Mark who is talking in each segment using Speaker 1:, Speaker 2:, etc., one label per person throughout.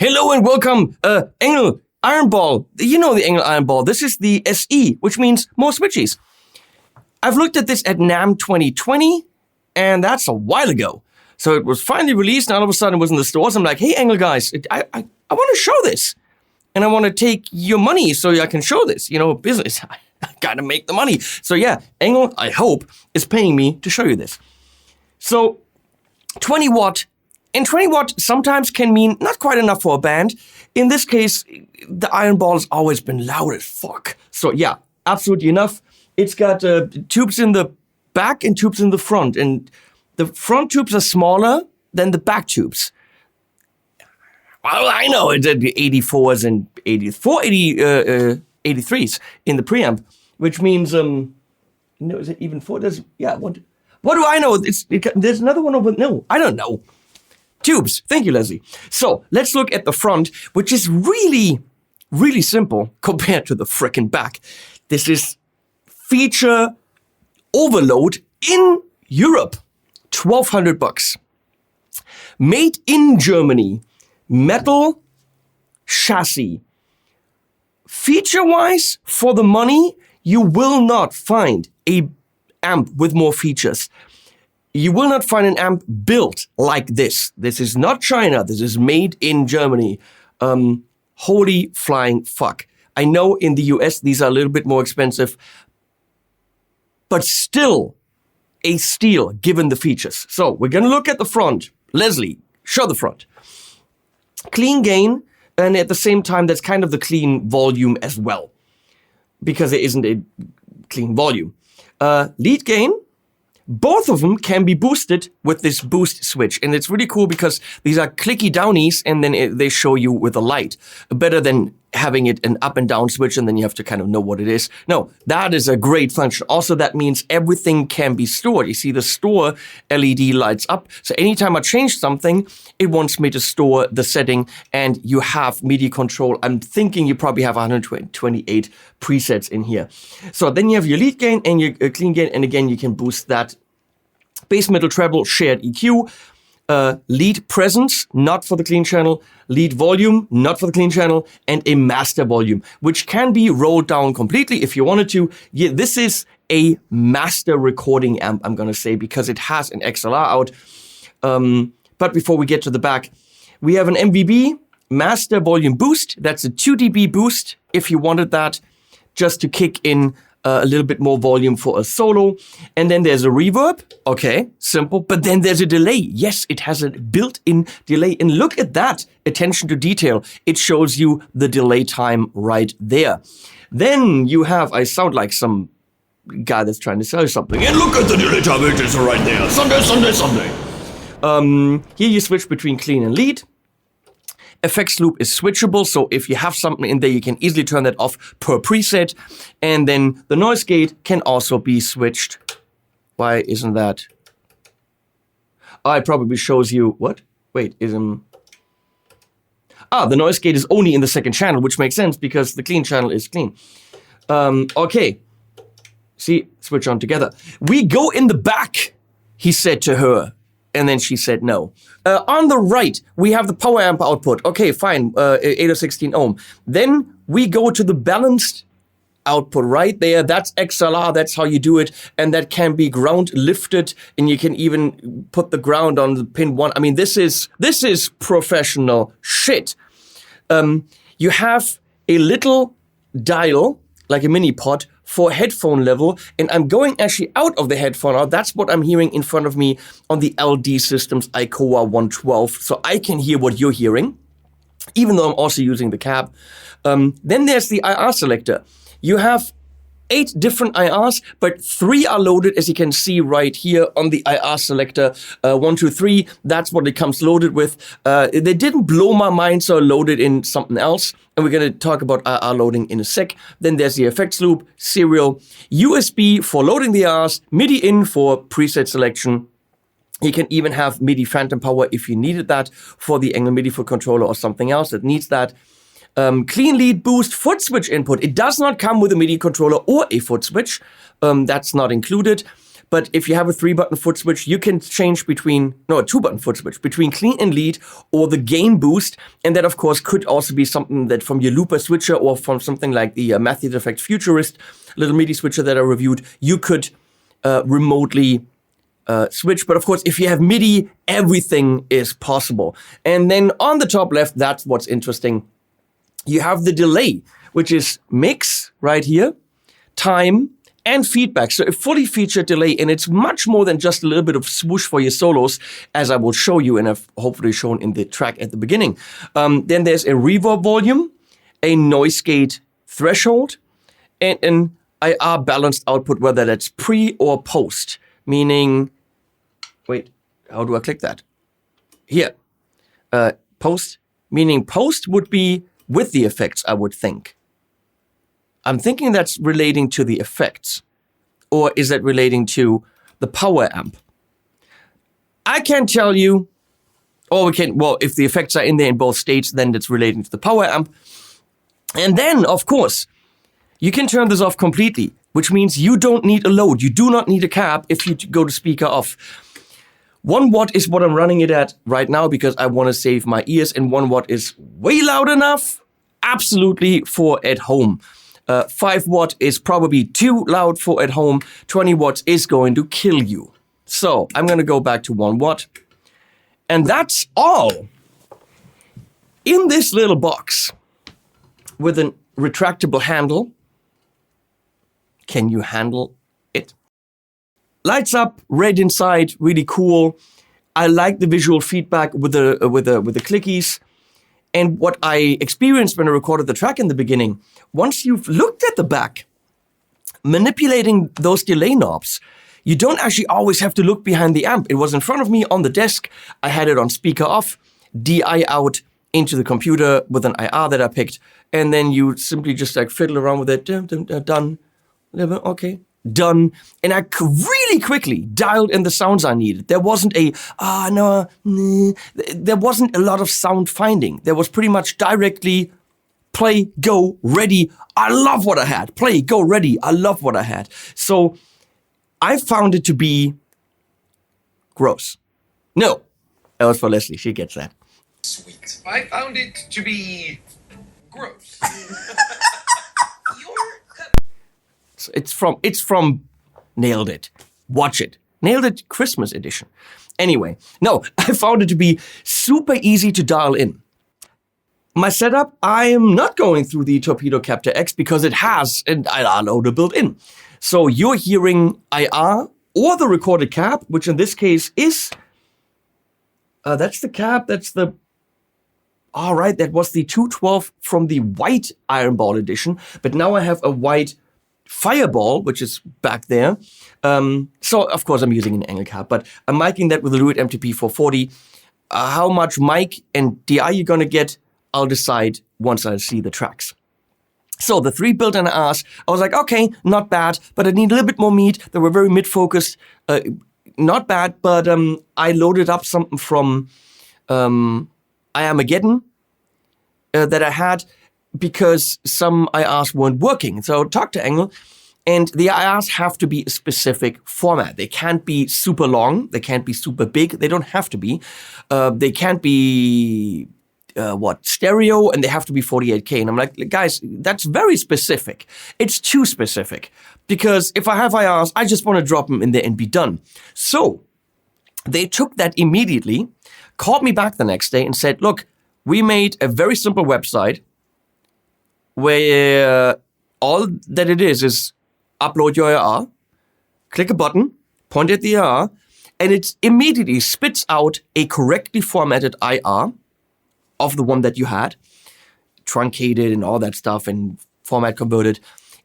Speaker 1: Hello and welcome, Engl Ironball. You know the Engl Ironball. This is the SE, which means more switches. I've looked at this at NAMM 2020, and that's a while ago. So it was finally released, and all of a sudden it was in the stores. I'm like, hey, Engl guys, I want to show this. And I want to take your money so I can show this. You know, business. I gotta make the money. So yeah, Engl, I hope, is paying me to show you this. So 20 watt. And 20 watt sometimes can mean not quite enough for a band. In this case, the Ironball has always been loud as fuck. So yeah, absolutely enough. It's got tubes in the back and tubes in the front. And the front tubes are smaller than the back tubes. Well, I know it's 84s and 83s in the preamp, which means, no, is it even 4? What do I know? There's another one over, no, I don't know. Tubes. Thank you, Leslie. So let's look at the front, which is really, really simple compared to the frickin' back. This is feature overload in Europe. $1,200. Made in Germany. Metal chassis. Feature-wise, for the money, you will not find a amp with more features. You will not find an amp built like this. This is not China. This is made in Germany. Holy flying fuck. I know in the US these are a little bit more expensive, but still a steal given the features. So we're going to look at the front. Leslie, show the front. Clean gain, and at the same time, that's kind of the clean volume as well, because there isn't a clean volume. Lead gain. Both of them can be boosted with this boost switch. And it's really cool because these are clicky downies and then they show you with a light. Better than having it an up and down switch and then you have to kind of know what it is. No, that is a great function. Also, that means everything can be stored. You see the store LED lights up. So anytime I change something, it wants me to store the setting and you have media control. I'm thinking you probably have 128 presets in here. So then you have your lead gain and your clean gain. And again, you can boost that. Bass, middle, treble, shared EQ. Lead presence, not for the clean channel, lead volume, not for the clean channel, and a master volume, which can be rolled down completely if you wanted to. Yeah, this is a master recording amp, I'm gonna say, because it has an XLR out. But before we get to the back, we have an MVB master volume boost. That's a 2 dB boost if you wanted that, just to kick in a little bit more volume for a solo. And then there's a reverb. Okay, simple. But then there's a delay. Yes, it has a built-in delay. And look at that. Attention to detail. It shows you the delay time right there. Then you have, I sound like some guy that's trying to sell you something. And look at the delay time. It is right there. Sunday, Sunday, Sunday. Here you switch between clean and lead. Effects loop is switchable, so if you have something in there, you can easily turn that off per preset. And then the noise gate can also be switched. Why isn't that? Oh, it probably shows you, what? Wait, the noise gate is only in the second channel, which makes sense because the clean channel is clean. Okay. See, switch on together. We go in the back, he said to her. And then she said no. On the right, we have the power amp output. Okay, fine, 8 or 16 ohm. Then we go to the balanced output right there. That's XLR, that's how you do it. And that can be ground lifted, and you can even put the ground on the pin 1. I mean, this is professional shit. You have a little dial, like a mini pod, for headphone level, and I'm going actually out of the headphone out. That's what I'm hearing in front of me on the LD Systems ICOA 112, so I can hear what you're hearing, even though I'm also using the cab. Then there's the IR selector. You have 8 different IRs, but 3 are loaded, as you can see right here on the IR selector. 1, 2, 3, that's what it comes loaded with. They didn't blow my mind, so I loaded in something else. And we're going to talk about IR loading in a sec. Then there's the effects loop, serial, USB for loading the IRs, MIDI in for preset selection. You can even have MIDI phantom power if you needed that for the Engl MIDI foot controller or something else that needs that. Clean lead boost foot switch input. It does not come with a MIDI controller or a foot switch. That's not included. But if you have a 3-button foot switch, you can change a 2-button foot switch between clean and lead or the gain boost. And that, of course, could also be something that from your looper switcher or from something like the Matthews Effect Futurist little MIDI switcher that I reviewed, you could remotely switch. But of course, if you have MIDI, everything is possible. And then on the top left, that's what's interesting. You have the delay, which is mix right here, time, and feedback. So a fully featured delay, and it's much more than just a little bit of swoosh for your solos, as I will show you, and I've hopefully shown in the track at the beginning. Then there's a reverb volume, a noise gate threshold, and an IR balanced output, whether that's pre or post, meaning, wait, how do I click that? Here, post, meaning post would be with the effects, I would think. I'm thinking that's relating to the effects. Or is that relating to the power amp? I can't tell you. Or we can, well, if the effects are in there in both states, then it's relating to the power amp. And then, of course, you can turn this off completely, which means you don't need a load. You do not need a cab if you go to speaker off. 1 watt is what I'm running it at right now because I want to save my ears, and 1 watt is way loud enough, absolutely, for at home. 5 watt is probably too loud for at home. 20 watts is going to kill you. So I'm going to go back to 1 watt. And that's all in this little box with a retractable handle. Can you handle it? Lights up, red inside, really cool. I like the visual feedback with the clickies. And what I experienced when I recorded the track in the beginning, once you've looked at the back, manipulating those delay knobs, you don't actually always have to look behind the amp. It was in front of me on the desk. I had it on speaker off, DI out into the computer with an IR that I picked. And then you simply just like fiddle around with it. Done. Okay. Done. And I really quickly dialed in the sounds I needed. There wasn't there wasn't a lot of sound finding. There was pretty much directly play, go, ready. I love what I had. Play, go, ready. I love what I had. So I found it to be gross. No, that was for Leslie. She gets that.
Speaker 2: Sweet. I found it to be gross.
Speaker 1: It's from Nailed It. Watch it. Nailed It Christmas edition. Anyway, no, I found it to be super easy to dial in. My setup, I am not going through the Torpedo Captor X because it has an IR loader built in. So you're hearing IR or the recorded cap, which in this case is, that's the cap, that's the, all right, that was the 212 from the white Ironball edition, but now I have a white Fireball, which is back there. So of course I'm using an Engl cap, but I'm miking that with the Lewitt MTP 440. How much mic and DI you're gonna get, I'll decide once I see the tracks. So the 3 built-in IRs, I was like, okay, not bad, but I need a little bit more meat. They were very mid-focused, not bad, but I loaded up something from Armageddon that I had because some IRs weren't working. So I talked to Engl, and the IRs have to be a specific format. They can't be super long, they can't be super big, they don't have to be. They can't be stereo, and they have to be 48K. And I'm like, guys, that's very specific. It's too specific. Because if I have IRs, I just want to drop them in there and be done. So they took that immediately, called me back the next day and said, look, we made a very simple website where all that it is upload your IR, click a button, point at the IR, and it immediately spits out a correctly formatted IR of the one that you had, truncated and all that stuff and format converted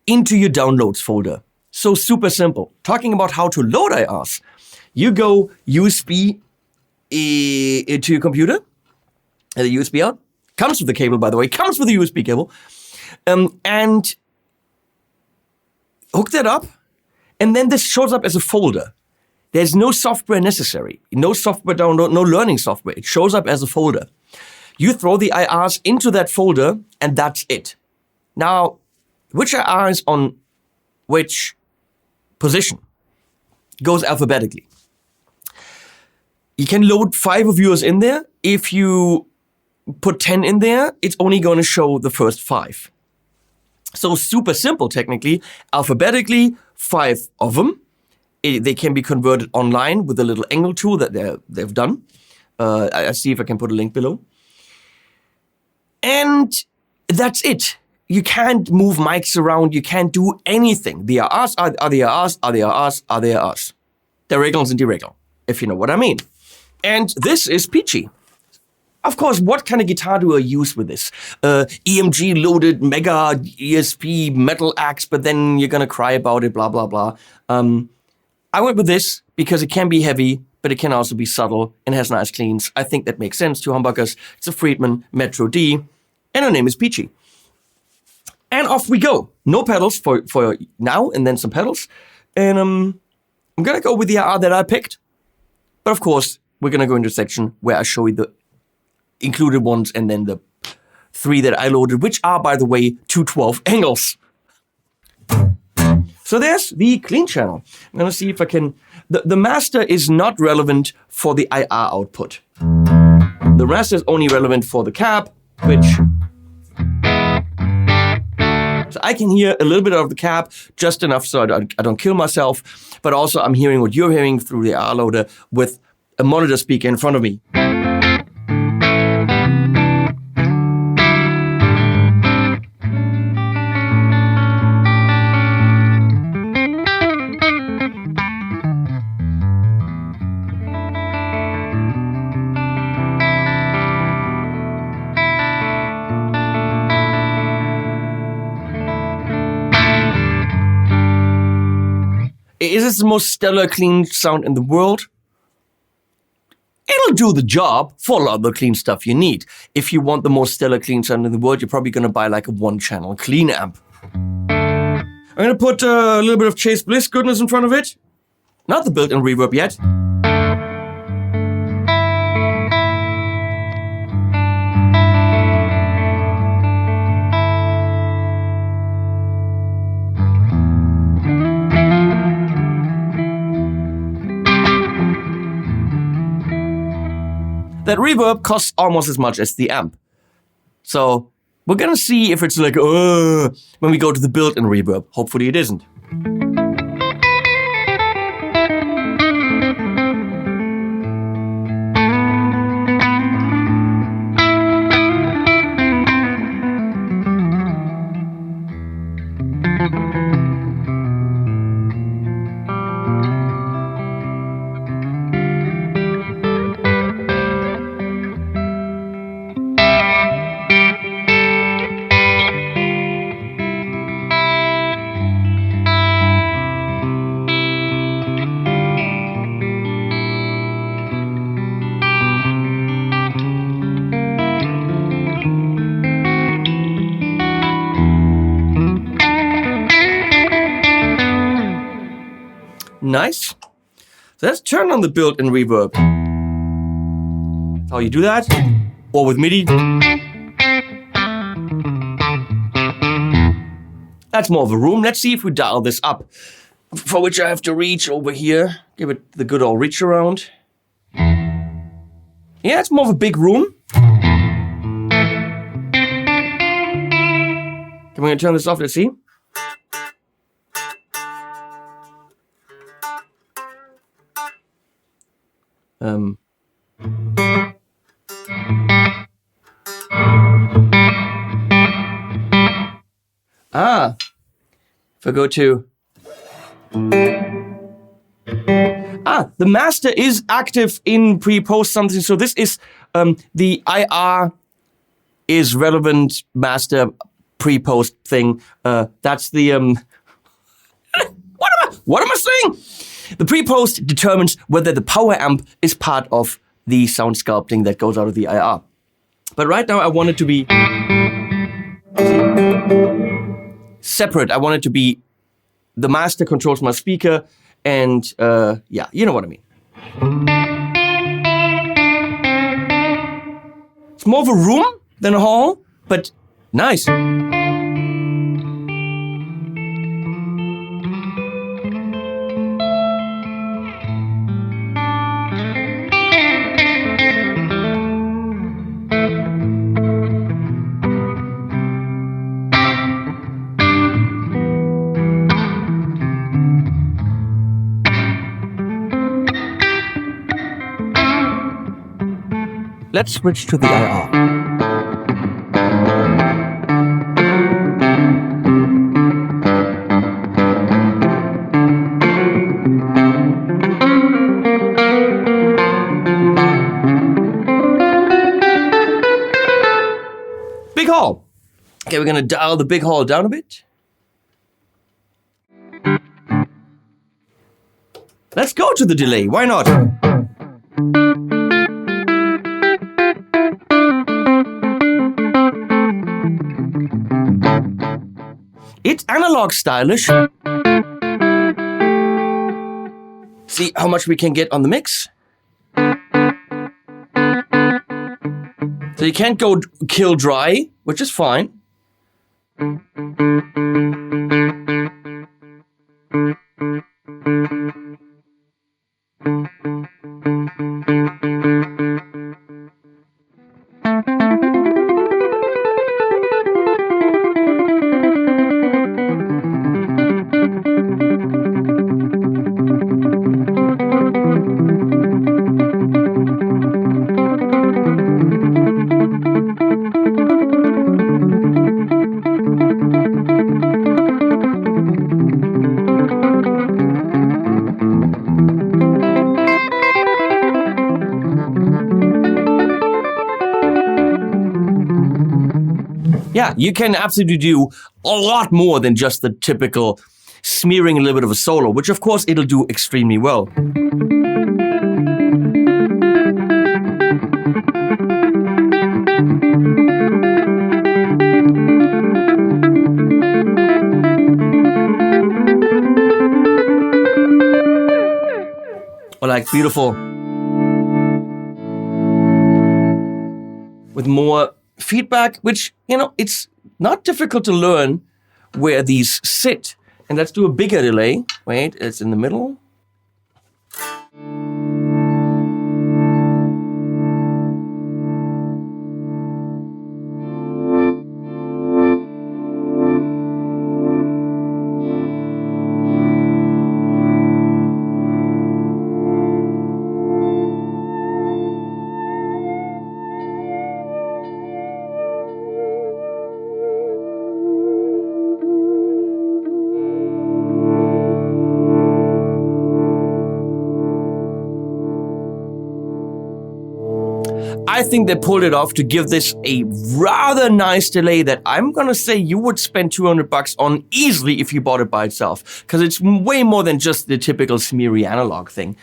Speaker 1: into your downloads folder. So super simple. Talking about how to load IRs, you go USB into your computer, the USB out, comes with the cable, by the way, comes with the USB cable, and hook that up, and then this shows up as a folder. There's no software necessary, no software download, no learning software. It shows up as a folder. You throw the IRs into that folder, and that's it. Now, which IR is on which position? It goes alphabetically. You can load 5 of yours in there. If you put 10 in there, it's only going to show the first 5. So super simple, technically. Alphabetically, 5 of them. They can be converted online with a little Engl tool that they've done. I'll see if I can put a link below. And that's it. You can't move mics around. You can't do anything. The IRs are the IRs, are the IRs, are the IRs. The Reglans and the Regl, if you know what I mean. And this is peachy. Of course, what kind of guitar do I use with this? EMG loaded mega ESP metal axe, but then you're gonna cry about it, blah, blah, blah. I went with this because it can be heavy, but it can also be subtle and has nice cleans. I think that makes sense. 2 humbuckers. It's a Friedman Metro D, and her name is Peachy. And off we go. No pedals for now, and then some pedals. And I'm gonna go with the IR that I picked. But of course, we're gonna go into a section where I show you the included ones and then the 3 that I loaded, which are, by the way, 212 Engls. So there's the clean channel. I'm gonna see if I can. The master is not relevant for the IR output. The master is only relevant for the cap, which. So I can hear a little bit of the cap, just enough so I don't kill myself. But also I'm hearing what you're hearing through the IR loader with a monitor speaker in front of me. Is this the most stellar clean sound in the world? It'll do the job for a lot of the clean stuff you need. If you want the most stellar clean sound in the world, you're probably going to buy like a 1-channel clean amp. I'm going to put a little bit of Chase Bliss goodness in front of it. Not the built-in reverb yet. That reverb costs almost as much as the amp. So we're gonna see if it's like, when we go to the built-in reverb. Hopefully it isn't. nice. So let's turn on the built-in reverb. That's how you do that. Or with MIDI. That's more of a room. Let's see if we dial this up. For which I have to reach over here. Give it the good old reach around. Yeah, it's more of a big room. Can we turn this off? Let's see. If I go to... the master is active in pre-post something. So this is the IR is relevant master pre-post thing. That's the... What am I saying? The pre-post determines whether the power amp is part of the sound sculpting that goes out of the IR. But right now I want it to be separate. I want it to be the master controls my speaker and yeah, you know what I mean. It's more of a room than a hall, but nice. Let's switch to the IR. Big hall. Okay, we're gonna dial the big hall down a bit. Let's go to the delay, why not? It's analog stylish. See how much we can get on the mix. So you can't go kill dry, which is fine. Yeah, you can absolutely do a lot more than just the typical smearing a little bit of a solo, which of course it'll do extremely well. Or like beautiful. With more feedback, which, you know, it's not difficult to learn where these sit. And let's do a bigger delay. Wait, it's in the middle. I think they pulled it off to give this a rather nice delay that I'm gonna say you would spend $200 on easily if you bought it by itself, because it's way more than just the typical smeary analog thing.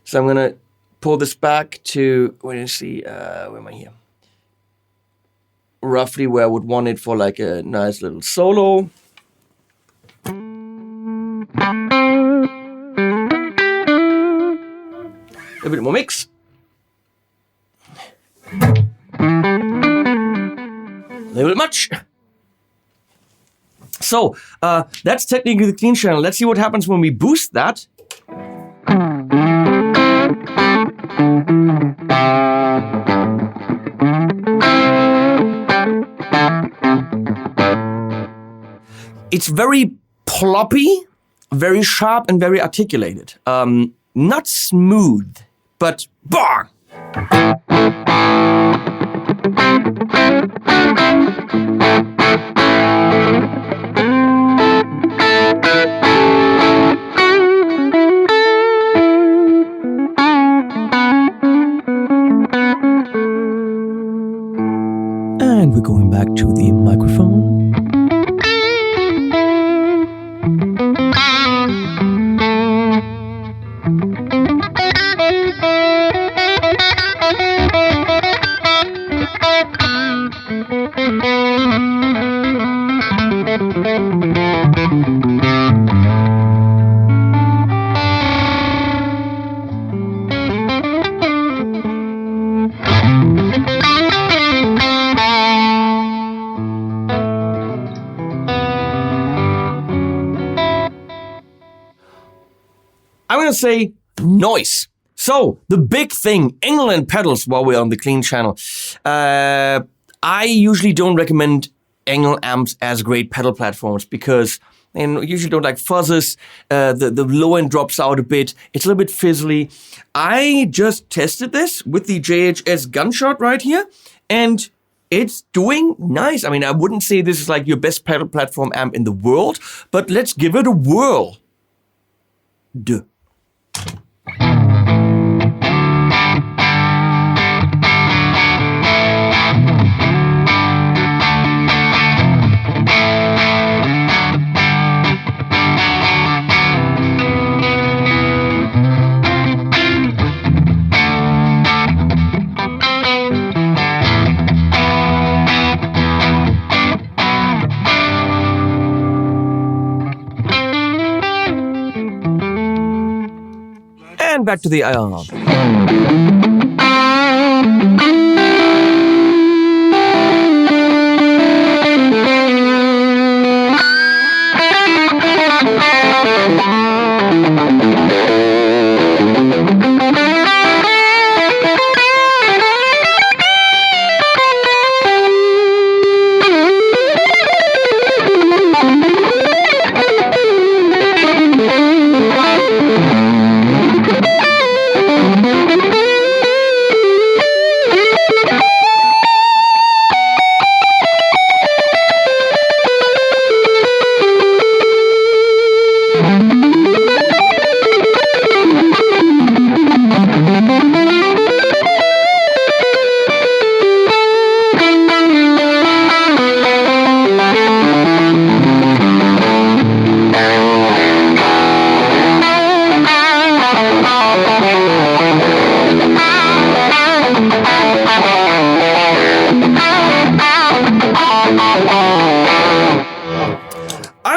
Speaker 1: So I'm gonna pull this back to, where am I here? Roughly where I would want it for like a nice little solo. little bit more mix. A little bit much. So, that's technically the clean channel. Let's see what happens when we boost that. It's very ploppy, very sharp, and very articulated. Not smooth, but bah! And we're going back to the microphone. I'm going to say noise. So, the big thing, Engl pedals while we're on the clean channel. I usually don't recommend Engl amps as great pedal platforms because I usually don't like fuzzes. The low end drops out a bit. It's a little bit fizzly. I just tested this with the JHS gunshot right here, and it's doing nice. I mean, I wouldn't say this is like your best pedal platform amp in the world, but let's give it a whirl. Duh. And back to the IR.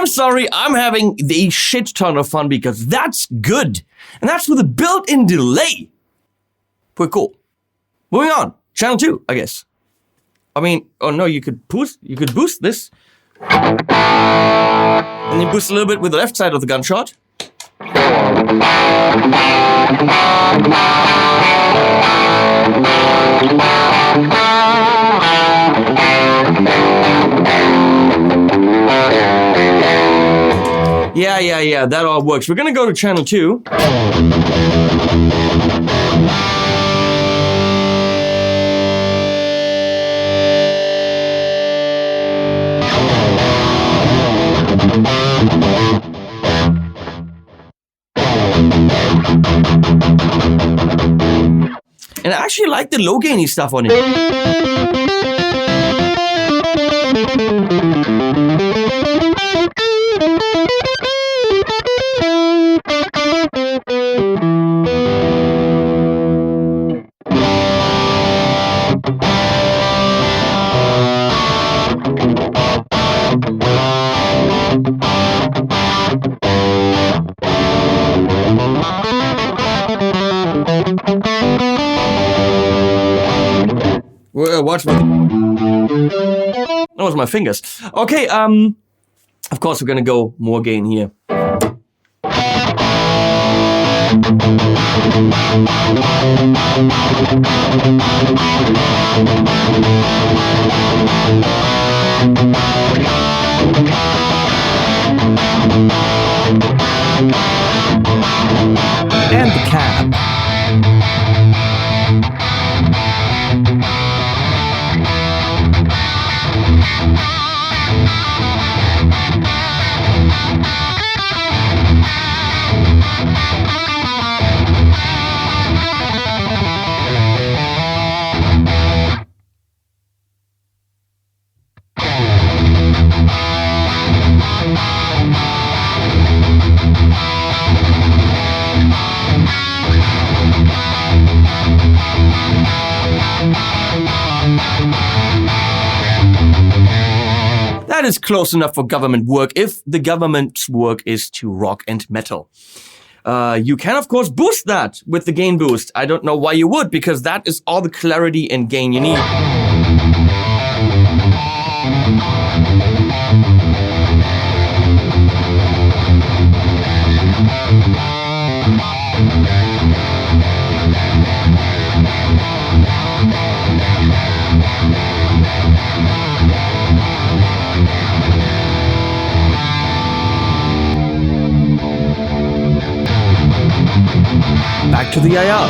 Speaker 1: Sorry, I'm having the shit ton of fun because that's good. And that's with a built-in delay. Pretty cool. Moving on. Channel 2, I guess. I mean, oh no, you could boost this. And you boost a little bit with the left side of the gunshot. Yeah, that all works. We're gonna go to channel 2. And I actually like the low gainy stuff on it. That was my fingers. Okay, of course we're gonna go more gain here. And the cab. That is close enough for government work if the government's work is to rock and metal. You can, of course, boost that with the gain boost. I don't know why you would, because that is all the clarity and gain you need. Back to the IR.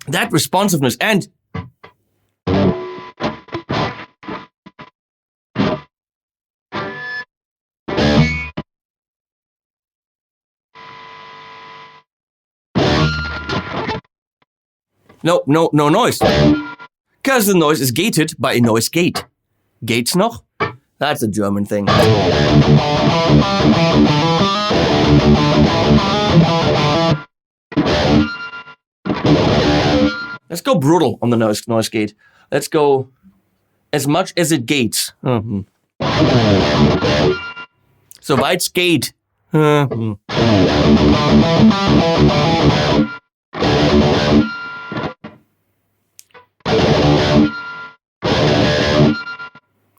Speaker 1: That responsiveness and no noise. Because the noise is gated by a noise gate. Gates noch? That's a German thing. Let's go brutal on the noise gate. Let's go as much as it gates. So weit's geht.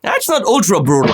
Speaker 1: That's not ultra brutal.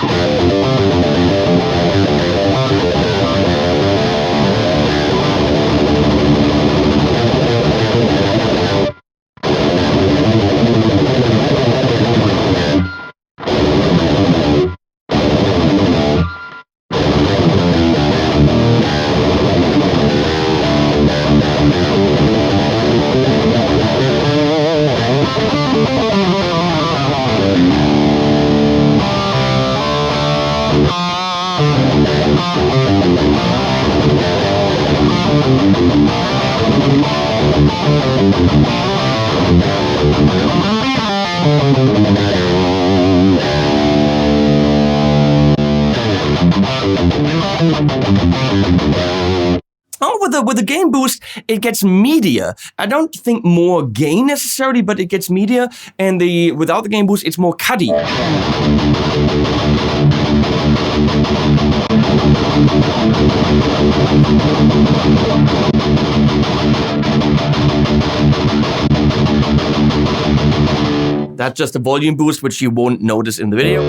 Speaker 1: Oh, with the gain boost, it gets meatier. I don't think more gain necessarily, but it gets meatier. And without the gain boost, it's more cutty. That's just a volume boost, which you won't notice in the video.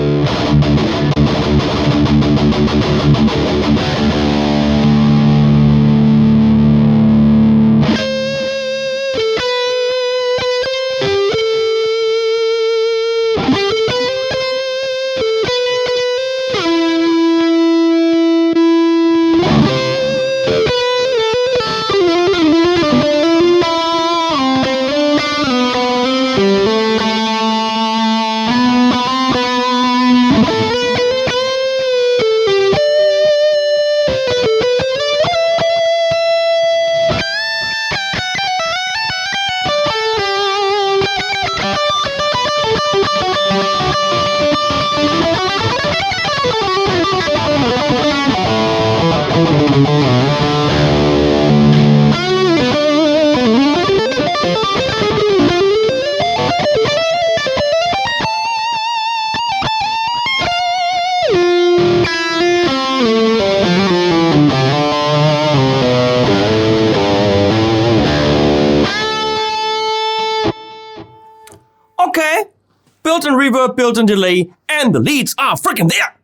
Speaker 1: reverb, built-in delay, and the leads are freaking there.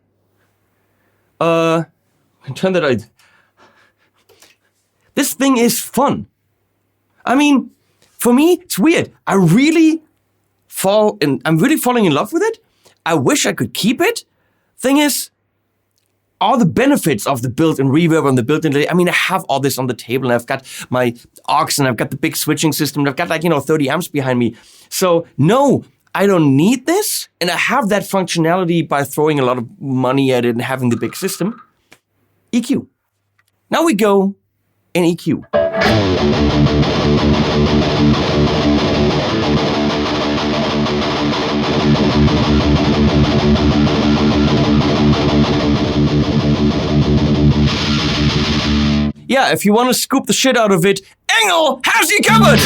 Speaker 1: Turn that out. This thing is fun. I mean, for me, it's weird. I'm really falling in love with it. I wish I could keep it. Thing is, all the benefits of the built-in reverb and the built-in delay. I mean, I have all this on the table, and I've got my aux, and I've got the big switching system, and I've got 30 amps behind me. So no, I don't need this, and I have that functionality by throwing a lot of money at it and having the big system. EQ. Now we go in EQ. Yeah, if you want to scoop the shit out of it, Engl has you covered!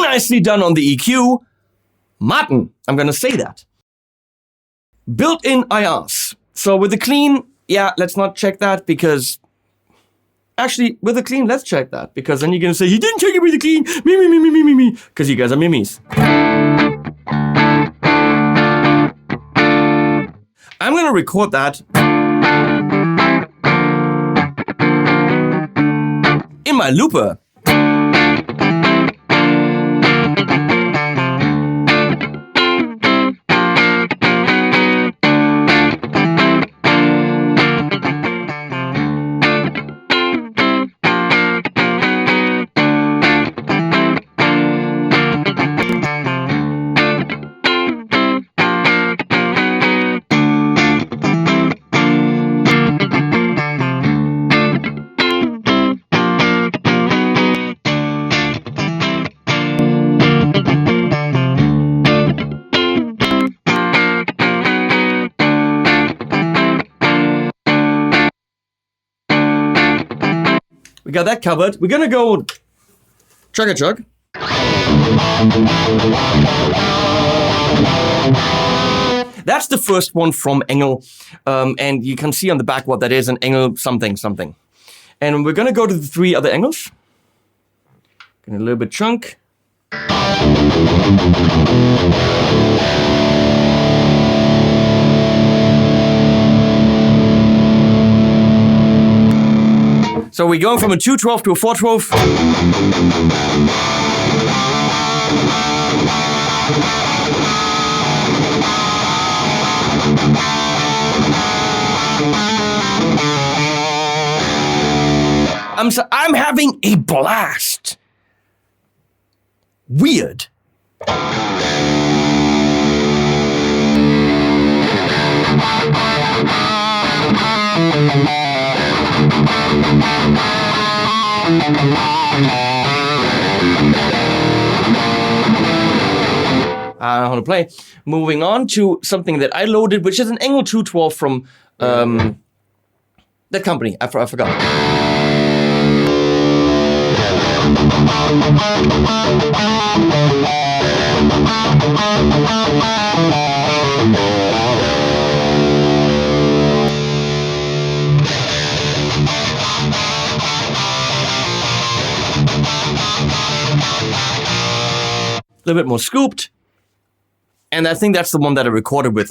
Speaker 1: Nicely done on the EQ. Martin, I'm gonna say that. Built-in IRs. So with the clean, yeah, let's not check that because... Actually, with the clean, let's check that because then you're gonna say, he didn't check it with the clean, me. Because you guys are mimmies. I'm gonna record that in my looper. We got that covered. We're gonna go chug-a-chug. That's the first one from Engl, and you can see on the back what that is, an Engl something. And we're gonna go to the 3 other Engls. Gonna a little bit chunk. So we're going from a 212 to a 412. I'm having a blast. Weird. I don't know how to play. Moving on to something that I loaded, which is an Engl 212 from that company. I forgot. A little bit more scooped. And I think that's the one that I recorded with.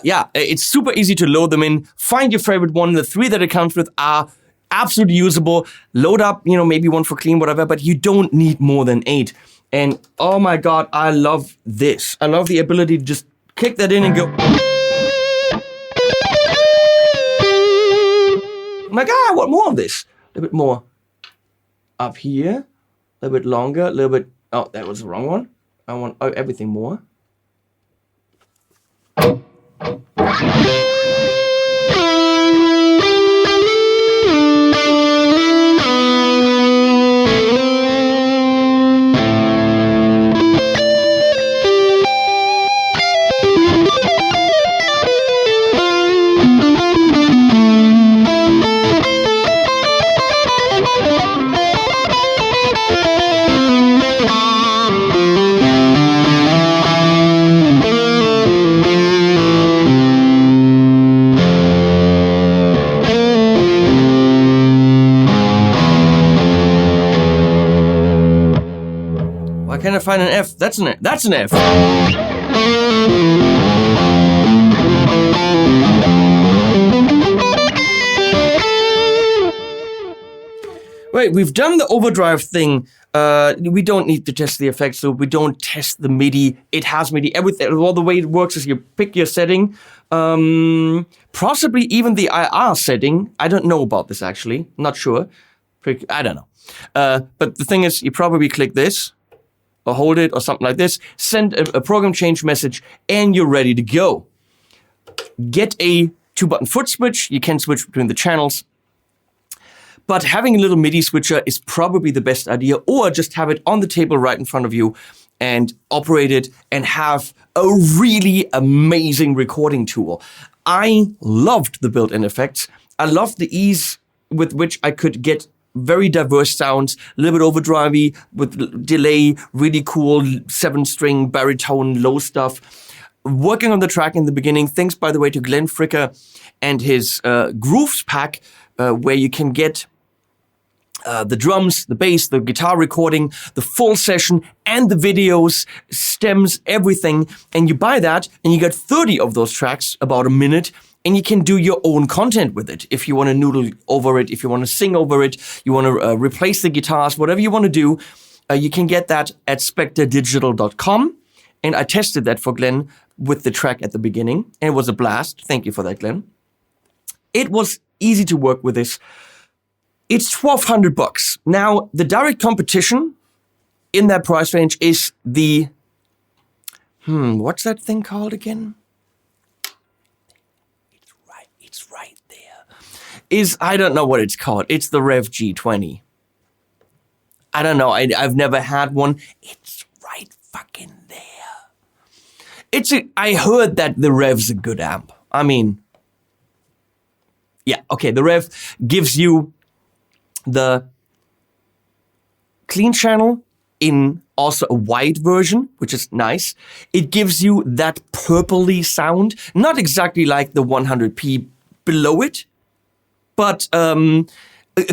Speaker 1: Yeah, it's super easy to load them in. Find your favorite one. The 3 that it comes with are absolutely usable. Load up, maybe one for clean, whatever, but you don't need more than 8. And oh my God, I love this. I love the ability to just kick that in and go. I'm like, I want more of this. A little bit more up here, a little bit longer, a little bit. Oh, that was the wrong one. I want everything more. Why can't I find an F? That's an F. Wait, we've done the overdrive thing. We don't need to test the effects, so we don't test the MIDI. It has MIDI. Everything. All the way it works is you pick your setting. Possibly even the IR setting. I don't know about this actually. Not sure. I don't know. But the thing is, you probably click this, or hold it, or something like this. Send a program change message, and you're ready to go. Get a 2-button foot switch. You can switch between the channels. But having a little MIDI switcher is probably the best idea, or just have it on the table right in front of you and operate it and have a really amazing recording tool. I loved the built-in effects. I loved the ease with which I could get very diverse sounds, a little bit overdrivey with delay, really cool 7-string baritone low stuff. Working on the track in the beginning, thanks by the way to Glenn Fricker and his Grooves pack, where you can get the drums, the bass, the guitar recording, the full session, and the videos, stems, everything. And you buy that, and you get 30 of those tracks, about a minute, and you can do your own content with it. If you want to noodle over it, if you want to sing over it, you want to replace the guitars, whatever you want to do, you can get that at spectredigital.com. And I tested that for Glenn with the track at the beginning, and it was a blast. Thank you for that, Glenn. It was easy to work with this. It's $1,200. Now, the direct competition in that price range is the, what's that thing called again? It's right there. I don't know what it's called. It's the Rev G20. I don't know. I've never had one. It's right fucking there. I heard that the Rev's a good amp. I mean, yeah, okay. The Rev gives you the clean channel in also a wide version, which is nice. It gives you that purpley sound, not exactly like the 100p below it, but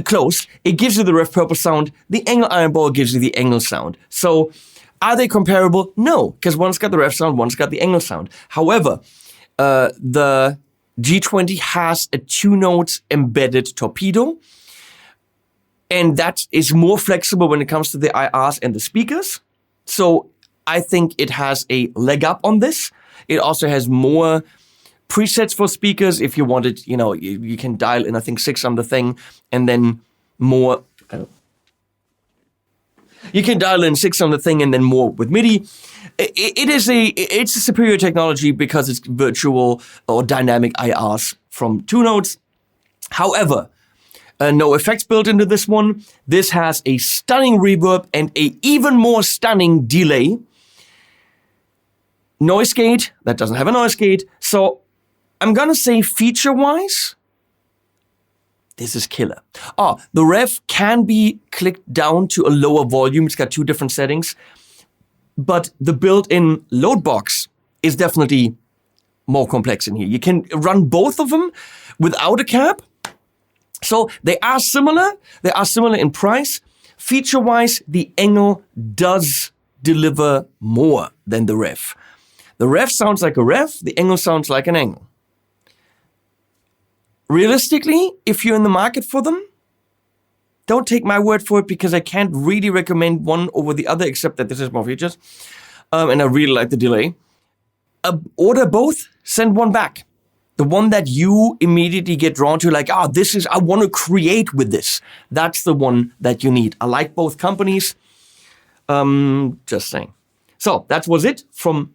Speaker 1: close. It gives you the Rev purple sound. The Engl Ironball gives you the Engl sound. So are they comparable? No, because one's got the Rev sound, one's got the Engl sound. However, the G20 has a 2-note embedded torpedo, and that is more flexible when it comes to the IRs and the speakers. So I think it has a leg up on this. It also has more presets for speakers. If you wanted, you can dial in, I think, 6 on the thing, and then more. You can dial in 6 on the thing and then more with MIDI. It's a superior technology because it's virtual or dynamic IRs from 2 notes. However, no effects built into this one. This has a stunning reverb and a even more stunning delay. Noise gate, that doesn't have a noise gate. So I'm gonna say feature-wise, this is killer. The Rev can be clicked down to a lower volume. It's got 2 different settings. But the built-in load box is definitely more complex in here. You can run both of them without a cab. So they are similar. They are similar in price. Feature-wise, the Engl does deliver more than the Rev. The Rev sounds like a Rev. The Engl sounds like an Engl. Realistically, if you're in the market for them, don't take my word for it because I can't really recommend one over the other except that this has more features. And I really like the delay. Order both, send one back. the one that you immediately get drawn to, like, I want to create with this. That's the one that you need. I like both companies. Just saying. So that was it from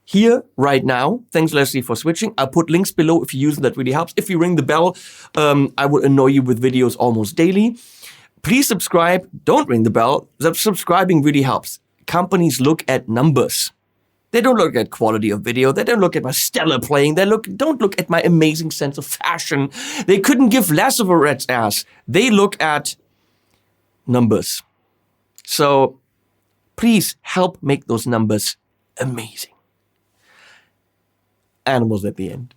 Speaker 1: here right now. Thanks, Leslie, for switching. I'll put links below if you use them. That really helps. If you ring the bell, I will annoy you with videos almost daily. Please subscribe. Don't ring the bell. Subscribing really helps. Companies look at numbers. They don't look at quality of video. They don't look at my stellar playing. Don't look at my amazing sense of fashion. They couldn't give less of a rat's ass. They look at numbers. So please help make those numbers amazing. Animals at the end.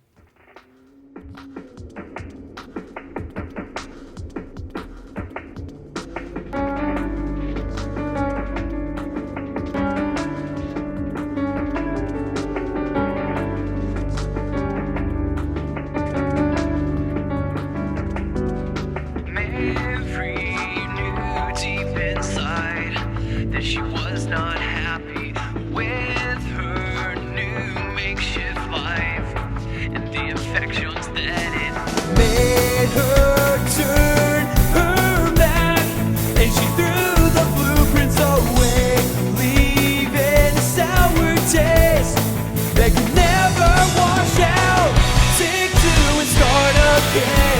Speaker 3: She was not happy with her new makeshift life and the affections that it made her turn her back, and she threw the blueprints away, leaving a sour taste that could never wash out. Take two and start again.